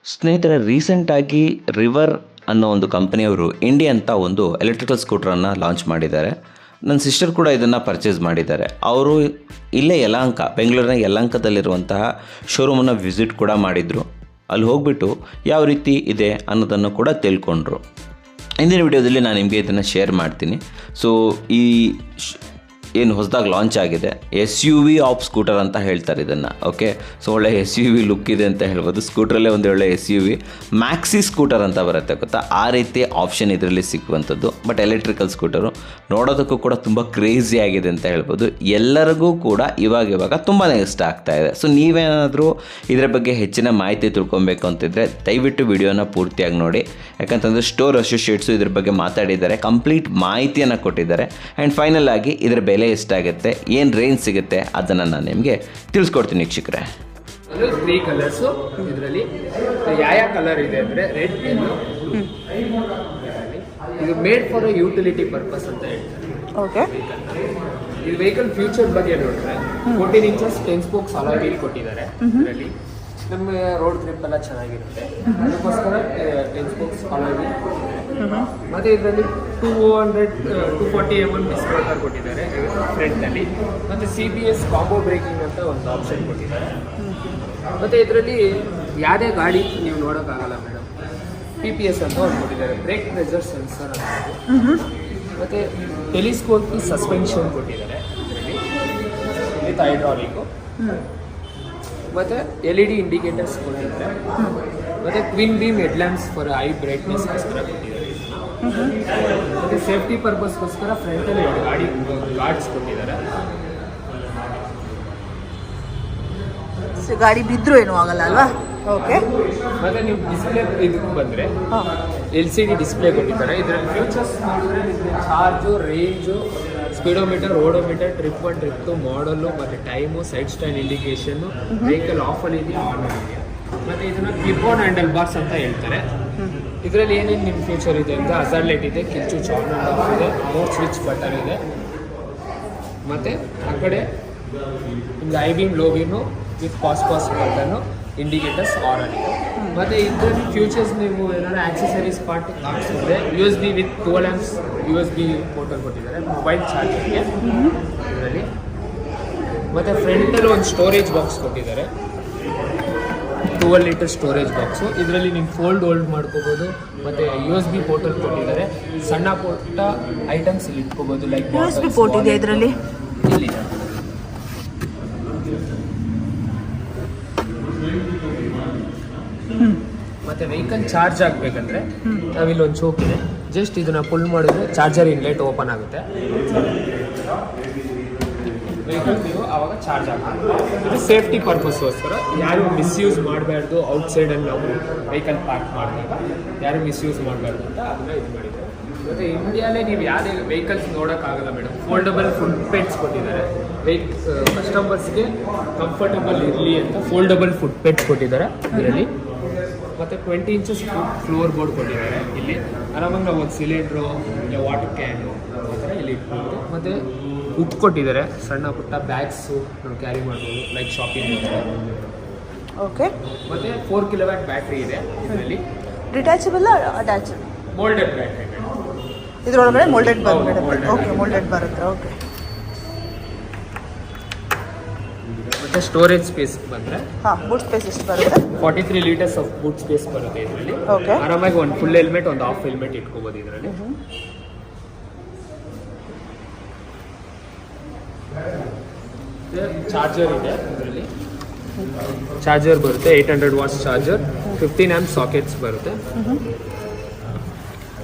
ಸ್ನೇಹಿತರೆ, ರೀಸೆಂಟಾಗಿ ರಿವರ್ ಅನ್ನೋ ಒಂದು ಕಂಪನಿಯವರು ಇಂಡಿ ಅಂತ ಒಂದು ಎಲೆಕ್ಟ್ರಿಕಲ್ ಸ್ಕೂಟ್ರನ್ನು ಲಾಂಚ್ ಮಾಡಿದ್ದಾರೆ. ನನ್ನ ಸಿಸ್ಟರ್ ಕೂಡ ಇದನ್ನು ಪರ್ಚೇಸ್ ಮಾಡಿದ್ದಾರೆ. ಅವರು ಇಲ್ಲೇ ಯಲಹಂಕ, ಬೆಂಗಳೂರಿನ ಯಲಹಂಕದಲ್ಲಿರುವಂತಹ ಶೋರೂಮನ್ನು ವಿಸಿಟ್ ಕೂಡ ಮಾಡಿದರು. ಅಲ್ಲಿ ಹೋಗ್ಬಿಟ್ಟು ಯಾವ ರೀತಿ ಇದೆ ಅನ್ನೋದನ್ನು ಕೂಡ ತಿಳ್ಕೊಂಡ್ರು. ಇಂದಿನ ವಿಡಿಯೋದಲ್ಲಿ ನಾನು ನಿಮಗೆ ಇದನ್ನು ಶೇರ್ ಮಾಡ್ತೀನಿ. ಸೊ ಈ ಏನು ಹೊಸದಾಗಿ ಲಾಂಚ್ ಆಗಿದೆ, SUV ಆಫ್ ಸ್ಕೂಟರ್ ಅಂತ ಹೇಳ್ತಾರೆ ಇದನ್ನು. ಓಕೆ, ಸೊ ಒಳ್ಳೆ SUV ಲುಕ್ ಇದೆ ಅಂತ ಹೇಳ್ಬೋದು. ಸ್ಕೂಟ್ರಲ್ಲೇ ಒಂದು ಒಳ್ಳೆ SUV ಮ್ಯಾಕ್ಸಿ ಸ್ಕೂಟರ್ ಅಂತ ಬರುತ್ತೆ ಗೊತ್ತಾ, ಆ ರೀತಿ ಆಪ್ಷನ್ ಇದರಲ್ಲಿ ಸಿಕ್ಕುವಂಥದ್ದು. ಬಟ್ ಎಲೆಕ್ಟ್ರಿಕಲ್ ಸ್ಕೂಟರು ನೋಡೋದಕ್ಕೂ ಕೂಡ ತುಂಬ ಕ್ರೇಜಿ ಆಗಿದೆ ಅಂತ ಹೇಳ್ಬೋದು. ಎಲ್ಲರಿಗೂ ಕೂಡ ಇವಾಗ ತುಂಬಾ ಇಷ್ಟ ಆಗ್ತಾ ಇದೆ. ಸೊ ನೀವೇನಾದರೂ ಇದರ ಬಗ್ಗೆ ಹೆಚ್ಚಿನ ಮಾಹಿತಿ ತಿಳ್ಕೊಬೇಕು ಅಂತಿದ್ರೆ ದಯವಿಟ್ಟು ವಿಡಿಯೋನ ಪೂರ್ತಿಯಾಗಿ ನೋಡಿ. ಯಾಕಂತಂದರೆ ಸ್ಟೋರ್ ಅಸೋಸಿಯೇಟ್ಸು ಇದ್ರ ಬಗ್ಗೆ ಮಾತಾಡಿದ್ದಾರೆ, ಕಂಪ್ಲೀಟ್ ಮಾಹಿತಿಯನ್ನು ಕೊಟ್ಟಿದ್ದಾರೆ. ಆ್ಯಂಡ್ ಫೈನಲ್ ಆಗಿ ಇದರ ಬೆಲೆ ಎಷ್ಟಾಗುತ್ತೆ, ಏನು ರೇಂಜ್ ಸಿಗುತ್ತೆ ಅದನ್ನು ನಾನು ನಿಮಗೆ ತಿಳಿಸ್ಕೊಡ್ತೀನಿ ವೀಕ್ಷಕರೇ. 3 ಕಲರ್ಸು ಇದರಲ್ಲಿ. ಯಾವ ಕಲರ್ ಇದೆ ಅಂದರೆ ರೆಡ್, ಯೆಲ್ಲೋ, ಬ್ಲೂ. ಇದು ಮೇಡ್ ಫಾರ್ ಯೂಟಿಲಿಟಿ ಪರ್ಪಸ್ ಅಂತ ಹೇಳ್ತಾರೆ. ಓಕೆ, ಇದು ವೆಹಿಕಲ್ ಫ್ಯೂಚರ್ ಬಗ್ಗೆ ನೋಡಿದ್ರೆ 14 ಇಂಚಸ್ 10 ಸ್ಪೋಕ್ಸ್ ಅಲಾಯ್ ವೀಲ್ ಕೊಟ್ಟಿದ್ದಾರೆ. ಇದರಲ್ಲಿ ನಮ್ಮ ರೋಡ್ ಗ್ರಿಪ್ ಎಲ್ಲ ಚೆನ್ನಾಗಿರುತ್ತೆ, ಅದಕ್ಕೋಸ್ಕರ 10 ಸ್ಪೋಕ್ಸ್ ಅಲಾಯ್ ವೀಲ್. ಮತ್ತು ಇದರಲ್ಲಿ 240 mm ಡಿಸ್ಪ್ಲೇಕರ್ ಕೊಟ್ಟಿದ್ದಾರೆ ಫ್ರಂಟಲ್ಲಿ. ಮತ್ತು CBS ಕಾಂಬೋ ಬ್ರೇಕಿಂಗ್ ಅಂತ ಒಂದು ಆಪ್ಷನ್ ಕೊಟ್ಟಿದ್ದಾರೆ. ಮತ್ತು ಇದರಲ್ಲಿ ಯಾವುದೇ ಗಾಡಿ ನೀವು ನೋಡೋಕ್ಕಾಗಲ್ಲ ಮೇಡಮ್. PPS ಅಂತ ಒಂದು ಕೊಟ್ಟಿದ್ದಾರೆ, ಬ್ರೇಕ್ ಪ್ರೆಷರ್ ಸೆನ್ಸರ್ ಅಂತ. ಮತ್ತು ಟೆಲಿಸ್ಕೋಪಿ ಸಸ್ಪೆನ್ಷನ್ ಕೊಟ್ಟಿದ್ದಾರೆ ಇದರಲ್ಲಿ ವಿತ್ ಹೈಡ್ರಾಲಿಕ್ಕು. ಮತ್ತು LED ಇಂಡಿಕೇಟರ್ಸ್ ಕೊಟ್ಟಿದ್ದಾರೆ. ಮತ್ತು twin beam headlamps for high ಬ್ರೈಟ್ನೆಸ್ಗೋಸ್ಕರ ಕೊಟ್ಟಿದ್ದಾರೆ. ಮತ್ತು ಸೇಫ್ಟಿ ಪರ್ಪಸ್ಗೋಸ್ಕರ ಫ್ರಂಟಲ್ಲಿ ಗಾಡಿ ಗಾರ್ಡ್ಸ್ ಕೊಟ್ಟಿದ್ದಾರೆ. ಗಾಡಿ ಬಿದ್ದರೂ ಏನೂ ಆಗಲ್ಲ ಅಲ್ವಾ? ಓಕೆ. ಮತ್ತು ನೀವು ಡಿಸ್ಪ್ಲೇ ಇದಕ್ಕೆ ಬಂದರೆ LCD ಡಿಸ್ಪ್ಲೇ ಕೊಟ್ಟಿದ್ದಾರೆ. ಇದರಲ್ಲಿ ಫ್ಯೂಚರ್ಸ್ ನೋಡಿದ್ರೆ charge, range, speedometer, odometer, trip 1 trip 2 ಮಾಡಲು, ಮತ್ತು ಟೈಮು, ಸೈಡ್ ಸ್ಟ್ಯಾಂಡ್ ಇಂಡಿಕೇಶನ್ನು, ವೆಹಿಕಲ್ ಆಫಲ್ಲಿ ಇದೆಯಾ ಆನ್ ಇದೆಯಾ. ಮತ್ತು ಇದನ್ನು ಕ್ಲಿಪ್ ಆನ್ ಹ್ಯಾಂಡಲ್ ಬಾರ್ಸ್ ಅಂತ ಹೇಳ್ತಾರೆ. ಇದರಲ್ಲಿ ಏನೇನು ನಿಮ್ಮ ಫ್ಯೂಚರ್ ಇದೆ ಅಂದರೆ ಹಜಾರ್ಡ್ ಲೈಟ್ ಇದೆ, kill switch on and off ಇದೆ, ಮೋಡ್ ಸ್ವಿಚ್ ಬಟನ್ ಇದೆ. ಮತ್ತು ಆ ಕಡೆ ನಿಮ್ಗೆ high beam, low beam with pass button, indicators on ಆಗಿದೆ. ಮತ್ತು ಇದರಲ್ಲಿ ಫ್ಯೂಚರ್ಸ್ ನೀವು ಏನಾದ್ರು ಆಕ್ಸೆಸರೀಸ್ ಪಾರ್ಟ್ ಹಾಕ್ಸಿದ್ರೆ USB with 12 amps USB portal ಕೊಟ್ಟಿದ್ದಾರೆ, ಮೊಬೈಲ್ ಚಾರ್ಜರ್ಗೆ ಇದರಲ್ಲಿ. ಮತ್ತು ಫ್ರಂಟಲ್ಲಿ ಒಂದು ಸ್ಟೋರೇಜ್ ಬಾಕ್ಸ್ ಕೊಟ್ಟಿದ್ದಾರೆ, 12 ಲೀಟರ್ ಸ್ಟೋರೇಜ್ ಬಾಕ್ಸು. ಇದರಲ್ಲಿ ನೀವು ಹೋಲ್ಡ್ ಮಾಡ್ಕೋಬೋದು. ಮತ್ತು USB ಪೋರ್ಟಲ್ ಕೊಟ್ಟಿದ್ದಾರೆ, ಸಣ್ಣ ಪುಟ್ಟ ಐಟಮ್ಸ್ ಇಲ್ಲಿ ಇಟ್ಕೋಬೋದು. ಲೈಕ್ USB ಪೋರ್ಟ್ ಇದೆ ಇದರಲ್ಲಿ. ಇಲ್ಲಿ ಮತ್ತು ವೆಹಿಕಲ್ ಚಾರ್ಜ್ ಆಗಬೇಕಂದ್ರೆ ನಾವಿಲ್ಲಿ ಒಂದು ಚೋಕ್ ಇದೆ, ಜಸ್ಟ್ ಇದನ್ನು ಪುಲ್ ಮಾಡಿದ್ರೆ ಚಾರ್ಜರ್ ಇನ್ಲೆಟ್ ಓಪನ್ ಆಗುತ್ತೆ. ವೆಹಿಕಲ್ ನೀವು ಆವಾಗ ಚಾರ್ಜ್ ಆಗುತ್ತೆ. ಇದು ಸೇಫ್ಟಿ ಪರ್ಪಸ್ಗೋಸ್ಕರ, ಯಾರು ಮಿಸ್ಯೂಸ್ ಮಾಡಬಾರ್ದು. ಔಟ್ಸೈಡಲ್ಲಿ ನಾವು ವೆಹಿಕಲ್ ಪಾರ್ಕ್ ಮಾಡಿದಾಗ ಯಾರು ಮಿಸ್ಯೂಸ್ ಮಾಡಬಾರ್ದು ಅಂತ ಅದನ್ನ ಇದು ಮಾಡಿದ್ದಾರೆ. ಮತ್ತು ಇಂಡಿಯಾಲೇ ನೀವು ಯಾವುದೇ ವೆಹಿಕಲ್ಸ್ ನೋಡೋಕ್ಕಾಗಲ್ಲ ಮೇಡಮ್. ಫೋಲ್ಡಬಲ್ ಫುಟ್ ಪೆಡ್ಸ್ ಕೊಟ್ಟಿದ್ದಾರೆ, ಕಸ್ಟಮರ್ಸ್ಗೆ ಕಂಫರ್ಟಬಲ್ ಇರಲಿ ಅಂತ ಫೋಲ್ಡಬಲ್ ಫುಟ್ ಪೆಡ್ಸ್ ಕೊಟ್ಟಿದ್ದಾರೆ ಇದರಲ್ಲಿ. ಮತ್ತು 20 ಇಂಚಸ್ ಫ್ಲೋರ್ ಬೋರ್ಡ್ ಕೊಟ್ಟಿದ್ದಾರೆ. ಇಲ್ಲಿ ಆರಾಮಾಗಿ ನಾವು ಒಂದು ಸಿಲಿಂಡ್ರು ಇಲ್ಲ ವಾಟರ್ ಕ್ಯಾನು ಈ ಥರ ಇಲ್ಲಿ ಇಟ್ಬೋದು. ಮತ್ತು ಉಪ್ಪು ಕೊಟ್ಟಿದ್ದಾರೆ, ಸಣ್ಣ ಪುಟ್ಟ ಬ್ಯಾಗ್ಸು ನಾವು ಕ್ಯಾರಿ ಮಾಡ್ಬೋದು, ಲೈಕ್ ಶಾಪಿಂಗ್. ಓಕೆ. ಮತ್ತು 4 kW ಬ್ಯಾಟ್ರಿ ಇದೆ ಇದರಲ್ಲಿ. Detachable attach? Moulded battery. ಇದರೊಳಗಡೆ ಮೋಲ್ಡೆಡ್ ಬರುತ್ತೆ. ಓಕೆ, ಮೋಲ್ಡೆಡ್ ಬರುತ್ತೆ. ಓಕೆ. ಮತ್ತು ಸ್ಟೋರೇಜ್ ಸ್ಪೇಸ್ ಬಂದರೆ ಬೂಟ್ ಸ್ಪೇಸ್ ಎಷ್ಟು ಬರುತ್ತೆ? 43 ಲೀಟರ್ಸ್ ಆಫ್ ಬೂಟ್ ಸ್ಪೇಸ್ ಬರುತ್ತೆ ಇದರಲ್ಲಿ. ಓಕೆ. ಆರಾಮಾಗಿ ಒಂದು ಫುಲ್ ಹೆಲ್ಮೆಟ್, ಒಂದು ಹಾಫ್ ಹೆಲ್ಮೆಟ್ ಇಟ್ಕೋಬೋದು ಇದರಲ್ಲಿ. ಚಾರ್ಜರ್ ಇದೆ ಇದರಲ್ಲಿ. ಚಾರ್ಜರ್ ಬರುತ್ತೆ, 800 ವಾಟ್ಸ್ ಚಾರ್ಜರ್, 15 amps ಸಾಕೆಟ್ಸ್ ಬರುತ್ತೆ.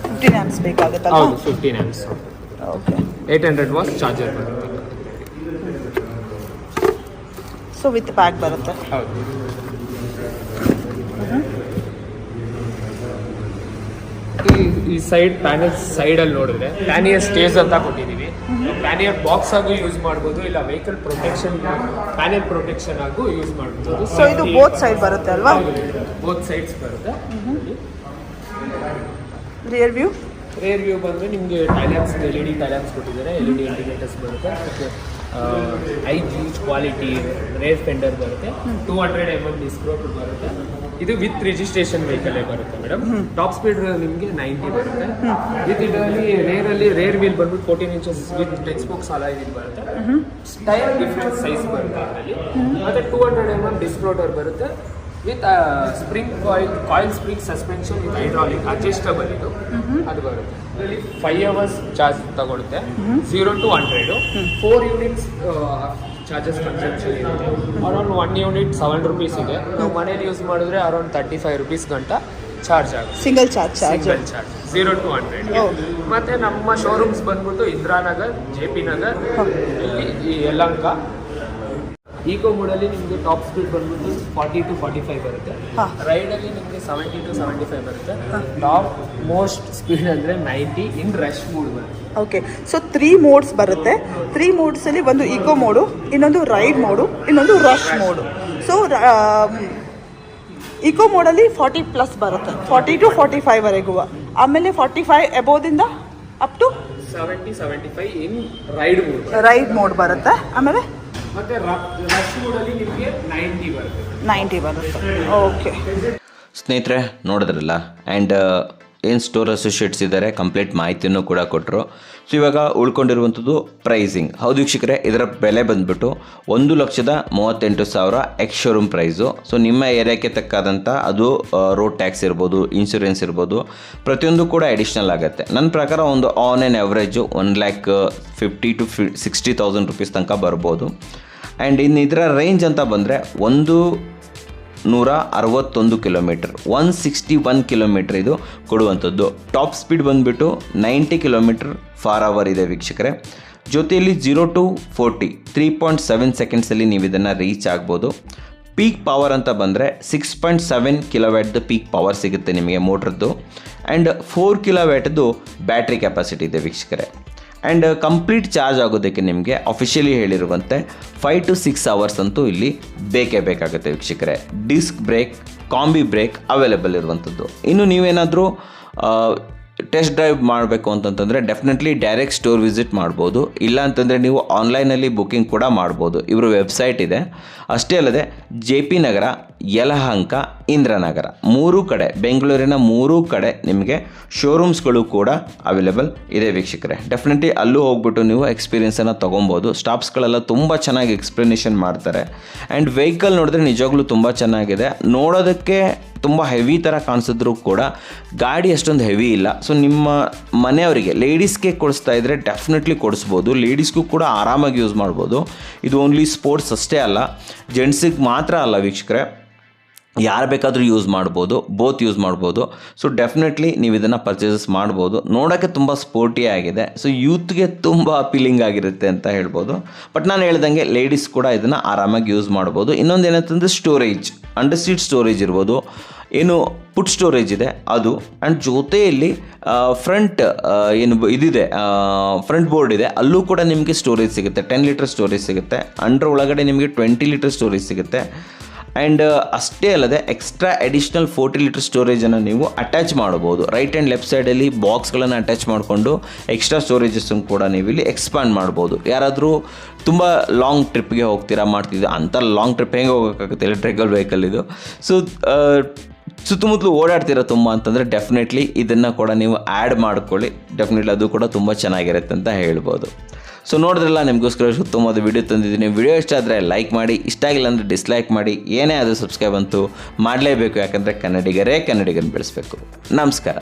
15 amps ಬೇಕಾಗುತ್ತೆ? ಹೌದು, 15 amps. ಓಕೆ. 800 ವಾಟ್ಸ್ ಚಾರ್ಜರ್ ಬರುತ್ತೆ. ಸೊ ವಿತ್ ಬ್ಯಾಗ್ ಬರುತ್ತೆ? ಹೌದು. ಈ ಸೈಡ್ ಪ್ಯಾನಲ್ ಸೈಡಲ್ಲಿ ನೋಡಿದ್ರೆ ಪ್ಯಾನಿಯರ್ ಸ್ಟೇಜ್ ಅಂತ ಕೊಟ್ಟಿದ್ದೀವಿ. ಪ್ಯಾನಿಯರ್ ಬಾಕ್ಸ್ ಆಗೂ ಯೂಸ್ ಮಾಡ್ಬೋದು, ಇಲ್ಲ ವೆಹಿಕಲ್ ಪ್ರೊಟೆಕ್ಷನ್, ಪ್ಯಾನೆಲ್ ಪ್ರೊಟೆಕ್ಷನ್ ಆಗೂ ಯೂಸ್ ಮಾಡ್ಬೋದು. ಸೊ ಇದು ಬೋತ್ ಸೈಡ್ ಬರುತ್ತೆ ಅಲ್ವಾ? ಬೋತ್ ಸೈಡ್ಸ್ ಬರುತ್ತೆ. ರಿಯರ್ ವ್ಯೂ ಬಂದರೆ ನಿಮಗೆ ಟೈಲ್ಯಾಂಪ್ಸ್, LED ಟೈಲ್ಯಾಂಪ್ಸ್ ಕೊಟ್ಟಿದ್ದಾರೆ, LED ಇಂಡಿಕೇಟರ್ಸ್ ಬರುತ್ತೆ. ಹೈ ಗೀಜ್ ಕ್ವಾಲಿಟಿ ರೇರ್ ಫೆಂಡರ್ ಬರುತ್ತೆ, 200 mm ಡಿಸ್ಕ್ ಬರುತ್ತೆ. ಇದು ವಿತ್ ರಿಜಿಸ್ಟ್ರೇಷನ್ ವೆಹಿಕಲ್ ಬರುತ್ತೆ ಮೇಡಮ್. ಟಾಪ್ ಸ್ಪೀಡ್ ನಿಮಗೆ 90 ಬರುತ್ತೆ. ವಿತ್ ಇದರಲ್ಲಿ ರೇರ್ ವೀಲ್ ಬಂದ್ಬಿಟ್ಟು 14 inches with ten spokes alloy wheel ಬರುತ್ತೆ. ಟೈರ್ ಡಿಫ್ರೆಂಟ್ ಸೈಜ್ ಬರುತ್ತೆ ಇದರಲ್ಲಿ. ಮತ್ತೆ 200 mm ಡಿಸ್ಕ್ ರೋಟರ್ ಬರುತ್ತೆ with spring coil spring suspension with hydraulic adjustable ಇದು ಅದು ಬರುತ್ತೆ. ಇದರಲ್ಲಿ 5 hours ಚಾರ್ಜ್ ತಗೊಳುತ್ತೆ. 0 to 100 4 ಯೂನಿಟ್ಸ್ ಚಾರ್ಜಸ್ ಕನ್ಸಂಪ್ಷನ್ ಇರುತ್ತೆ. ಅರೌಂಡ್ 1 ಯೂನಿಟ್ 7 rupees ಇದೆ. ನಾವು ಮನೇಲಿ ಯೂಸ್ ಮಾಡಿದ್ರೆ ಅರೌಂಡ್ 35 rupees ಗಂಟ ಚಾರ್ಜ್ ಆಗುತ್ತೆ. Single charge 0 to 100. ಮತ್ತೆ ನಮ್ಮ ಶೋರೂಮ್ಸ್ ಬಂದ್ಬಿಟ್ಟು ಇಂದಿರಾನಗರ್, JP ನಗರ್, ಇಲ್ಲಿ ಈ ಯಲಹಂಕ. ಈಕೋ ಮೋಡಲ್ಲಿ ನಿಮಗೆ ಟಾಪ್ ಸ್ಪೀಡ್ ಬಂದ್ಬಿಟ್ಟು 40 to 45 ಬರುತ್ತೆ. ರೈಡಲ್ಲಿ ನಿಮಗೆ 70 to 75 ಬರುತ್ತೆ. ಟಾಪ್ ಮೋಸ್ಟ್ ಸ್ಪೀಡ್ ಅಂದರೆ 90 ಇನ್ ರಶ್ ಮೋಡ್ ಬರುತ್ತೆ. ಓಕೆ, ಸೊ 3 ಮೋಡ್ಸ್ ಬರುತ್ತೆ. 3 ಮೋಡ್ಸಲ್ಲಿ ಒಂದು ಈಕೋ ಮೋಡು, ಇನ್ನೊಂದು ರೈಡ್ ಮೋಡು, ಇನ್ನೊಂದು ರಶ್ ಮೋಡು. ಸೊ ಈಕೋ ಮೋಡಲ್ಲಿ 40+ ಬರುತ್ತೆ, 40 to 45 ವರೆಗೂ. ಆಮೇಲೆ 45 ಎಬೋದಿಂದ up to 70-75 in ride mode ಬರುತ್ತೆ. ಆಮೇಲೆ ಮತ್ತೆ ರಶ್ ಮೋಡಲ್ಲಿ ನಿಮಗೆ 90 ಬರುತ್ತೆ. ಓಕೆ ಸ್ನೇಹಿತರೆ, ನೋಡಿದ್ರಲ್ಲ. ಆ್ಯಂಡ್ ಏನು ಸ್ಟೋರ್ ಅಸೋಸಿಯೇಟ್ಸ್ ಇದ್ದಾರೆ ಕಂಪ್ಲೀಟ್ ಮಾಹಿತಿಯನ್ನು ಕೂಡ ಕೊಟ್ಟರು. ಸೊ ಇವಾಗ ಉಳ್ಕೊಂಡಿರುವಂಥದ್ದು ಪ್ರೈಸಿಂಗ್. ಹೌದು ವೀಕ್ಷಕರೇ, ಇದರ ಬೆಲೆ ಬಂದುಬಿಟ್ಟು 1,38,000 ಎಕ್ಸ್ ಶೋರೂಮ್ ಪ್ರೈಸು. ಸೊ ನಿಮ್ಮ ಏರಿಯಾಕ್ಕೆ ತಕ್ಕಾದಂಥ ಅದು ರೋಡ್ ಟ್ಯಾಕ್ಸ್ ಇರ್ಬೋದು, ಇನ್ಶೂರೆನ್ಸ್ ಇರ್ಬೋದು, ಪ್ರತಿಯೊಂದು ಕೂಡ ಅಡಿಷ್ನಲ್ ಆಗುತ್ತೆ. ನನ್ನ ಪ್ರಕಾರ ಒಂದು on an average 1,50,000 to 60,000 rupees ತನಕ ಬರ್ಬೋದು. ಆ್ಯಂಡ್ ಇನ್ನು ಇದರ ರೇಂಜ್ ಅಂತ ಬಂದರೆ 161 ಕಿಲೋಮೀಟರ್, 161 ಕಿಲೋಮೀಟರ್ ಇದು ಕೊಡುವಂಥದ್ದು. ಟಾಪ್ ಸ್ಪೀಡ್ ಬಂದುಬಿಟ್ಟು 90 km/h ಇದೆ ವೀಕ್ಷಕರೇ. ಜೊತೆಯಲ್ಲಿ 0 to 40 3.7 ಸೆಕೆಂಡ್ಸಲ್ಲಿ ನೀವು ಇದನ್ನು ರೀಚ್ ಆಗ್ಬೋದು. ಪೀಕ್ ಪವರ್ ಅಂತ ಬಂದರೆ 6.7 kW ಪೀಕ್ ಪವರ್ ಸಿಗುತ್ತೆ ನಿಮಗೆ ಮೋಟ್ರದ್ದು. ಆ್ಯಂಡ್ 4 kW ಬ್ಯಾಟ್ರಿ ಕೆಪಾಸಿಟಿ ಇದೆ ವೀಕ್ಷಕರೇ. ಆ್ಯಂಡ್ ಕಂಪ್ಲೀಟ್ ಚಾರ್ಜ್ ಆಗೋದಕ್ಕೆ ನಿಮಗೆ ಅಫಿಷಿಯಲಿ ಹೇಳಿರುವಂತೆ 5 to 6 hours ಅಂತೂ ಇಲ್ಲಿ ಬೇಕೇ ಬೇಕಾಗುತ್ತೆ ವೀಕ್ಷಕರೇ. Disc brake, combi brake available ಇರುವಂಥದ್ದು. ಇನ್ನು ನೀವೇನಾದರೂ ಟೆಸ್ಟ್ ಡ್ರೈವ್ ಮಾಡಬೇಕು ಅಂತಂತಂದರೆ ಡೆಫಿನೆಟ್ಲಿ ಡೈರೆಕ್ಟ್ ಸ್ಟೋರ್ ವಿಸಿಟ್ ಮಾಡ್ಬೋದು. ಇಲ್ಲ ಅಂತಂದರೆ ನೀವು ಆನ್ಲೈನಲ್ಲಿ ಬುಕ್ಕಿಂಗ್ ಕೂಡ ಮಾಡ್ಬೋದು. ಇವರು ವೆಬ್ಸೈಟ್ ಇದೆ. ಅಷ್ಟೇ ಅಲ್ಲದೆ JP ನಗರ, ಯಲಹಂಕ, ಇಂದಿರಾನಗರ 3 ಕಡೆ, ಬೆಂಗಳೂರಿನ 3 ಕಡೆ ನಿಮಗೆ ಶೋರೂಮ್ಸ್ಗಳು ಕೂಡ ಅವೈಲೇಬಲ್ ಇದೆ ವೀಕ್ಷಕರೇ. ಡೆಫಿನೆಟ್ಲಿ ಅಲ್ಲೂ ಹೋಗ್ಬಿಟ್ಟು ನೀವು ಎಕ್ಸ್ಪೀರಿಯೆನ್ಸನ್ನು ತೊಗೊಬೋದು. ಸ್ಟಾಪ್ಸ್ಗಳೆಲ್ಲ ತುಂಬ ಚೆನ್ನಾಗಿ ಎಕ್ಸ್ಪ್ಲನೇಷನ್ ಮಾಡ್ತಾರೆ. ಆ್ಯಂಡ್ ವೆಹಿಕಲ್ ನೋಡಿದ್ರೆ ನಿಜವಾಗ್ಲೂ ತುಂಬ ಚೆನ್ನಾಗಿದೆ. ನೋಡೋದಕ್ಕೆ ತುಂಬ ಹೆವಿ ಥರ ಕಾಣಿಸಿದ್ರು ಕೂಡ ಗಾಡಿ ಅಷ್ಟೊಂದು ಹೆವಿ ಇಲ್ಲ. ಸೊ ನಿಮ್ಮ ಮನೆಯವರಿಗೆ ಲೇಡೀಸ್ಗೆ ಕೊಡಿಸ್ತಾ ಇದ್ದರೆ ಡೆಫಿನೆಟ್ಲಿ ಕೊಡಿಸ್ಬೋದು. ಲೇಡೀಸ್ಗೂ ಕೂಡ ಆರಾಮಾಗಿ ಯೂಸ್ ಮಾಡ್ಬೋದು. ಇದು ಓನ್ಲಿ ಸ್ಪೋರ್ಟ್ಸ್ ಅಷ್ಟೇ ಅಲ್ಲ, ಜೆಂಟ್ಸಿಗೆ ಮಾತ್ರ ಅಲ್ಲ ವೀಕ್ಷಕರೇ, ಯಾರು ಬೇಕಾದರೂ ಯೂಸ್ ಮಾಡ್ಬೋದು, ಬೋತ್ ಯೂಸ್ ಮಾಡ್ಬೋದು. ಸೊ ಡೆಫಿನೆಟ್ಲಿ ನೀವು ಇದನ್ನು ಪರ್ಚೇಸಸ್ ಮಾಡ್ಬೋದು. ನೋಡೋಕ್ಕೆ ತುಂಬ ಸ್ಪೋರ್ಟಿ ಆಗಿದೆ. ಸೊ ಯೂತ್ಗೆ ತುಂಬ ಅಪೀಲಿಂಗ್ ಆಗಿರುತ್ತೆ ಅಂತ ಹೇಳ್ಬೋದು. ಬಟ್ ನಾನು ಹೇಳ್ದಂಗೆ ಲೇಡೀಸ್ ಕೂಡ ಇದನ್ನು ಆರಾಮಾಗಿ ಯೂಸ್ ಮಾಡ್ಬೋದು. ಇನ್ನೊಂದು ಏನಂತಂದರೆ ಸ್ಟೋರೇಜ್, ಅಂಡರ್ ಸೀಟ್ ಸ್ಟೋರೇಜ್ ಇರ್ಬೋದು, ಏನು ಪುಟ್ ಸ್ಟೋರೇಜ್ ಇದೆ ಅದು. ಆ್ಯಂಡ್ ಜೊತೆಯಲ್ಲಿ ಫ್ರಂಟ್ ಏನು ಇದಿದೆ, ಫ್ರಂಟ್ ಬೋರ್ಡ್ ಇದೆ, ಅಲ್ಲೂ ಕೂಡ ನಿಮಗೆ ಸ್ಟೋರೇಜ್ ಸಿಗುತ್ತೆ. 10 ಲೀಟರ್ ಸ್ಟೋರೇಜ್ ಸಿಗುತ್ತೆ. ಅಂಡರ್ ಒಳಗಡೆ ನಿಮಗೆ 20 ಲೀಟರ್ ಸ್ಟೋರೇಜ್ ಸಿಗುತ್ತೆ. ಆ್ಯಂಡ್ ಅಷ್ಟೇ ಅಲ್ಲದೆ ಎಕ್ಸ್ಟ್ರಾ ಅಡಿಷ್ನಲ್ 40 ಲೀಟರ್ ಸ್ಟೋರೇಜನ್ನು ನೀವು ಅಟ್ಯಾಚ್ ಮಾಡ್ಬೋದು. ರೈಟ್ ಆ್ಯಂಡ್ ಲೆಫ್ಟ್ ಸೈಡಲ್ಲಿ ಬಾಕ್ಸ್ಗಳನ್ನು ಅಟ್ಯಾಚ್ ಮಾಡಿಕೊಂಡು ಎಕ್ಸ್ಟ್ರಾ ಸ್ಟೋರೇಜಸ್ಸನ್ನು ಕೂಡ ನೀವು ಇಲ್ಲಿ ಎಕ್ಸ್ಪ್ಯಾಂಡ್ ಮಾಡ್ಬೋದು. ಯಾರಾದರೂ ತುಂಬ ಲಾಂಗ್ ಟ್ರಿಪ್ಗೆ ಹೋಗ್ತೀರಾ ಮಾಡ್ತಿದ್ದೀರಾ ಅಂಥ ಲಾಂಗ್ ಟ್ರಿಪ್ ಹೆಂಗೆ ಹೋಗೋಕ್ಕಾಗುತ್ತೆ, ಎಲೆಕ್ಟ್ರಿಕಲ್ ವೆಹಿಕಲ್ ಇದು. ಸೊ ಸುತ್ತಮುತ್ತಲು ಓಡಾಡ್ತೀರಾ ತುಂಬ ಅಂತಂದರೆ ಡೆಫಿನೆಟ್ಲಿ ಇದನ್ನು ಕೂಡ ನೀವು ಆ್ಯಡ್ ಮಾಡ್ಕೊಳ್ಳಿ. ಡೆಫಿನೆಟ್ಲಿ ಅದು ಕೂಡ ತುಂಬ ಚೆನ್ನಾಗಿರುತ್ತೆ ಅಂತ ಹೇಳ್ಬೋದು. ಸೊ ನೋಡಿದ್ರಲ್ಲ, ನಿಮಗೋಸ್ಕರ ಉತ್ತಮವಾದ ವಿಡಿಯೋ ತಂದಿದ್ದೀನಿ. ವಿಡಿಯೋ ಇಷ್ಟ ಆದರೆ ಲೈಕ್ ಮಾಡಿ, ಇಷ್ಟ ಆಗಿಲ್ಲ ಅಂದರೆ ಡಿಸ್ಲೈಕ್ ಮಾಡಿ. ಏನೇ ಆದರೂ ಸಬ್ಸ್ಕ್ರೈಬ್ ಅಂತೂ ಮಾಡಲೇಬೇಕು, ಯಾಕಂದರೆ ಕನ್ನಡಿಗರೇ ಕನ್ನಡಿಗರನ್ನು ಬೆಳೆಸಬೇಕು. ನಮಸ್ಕಾರ.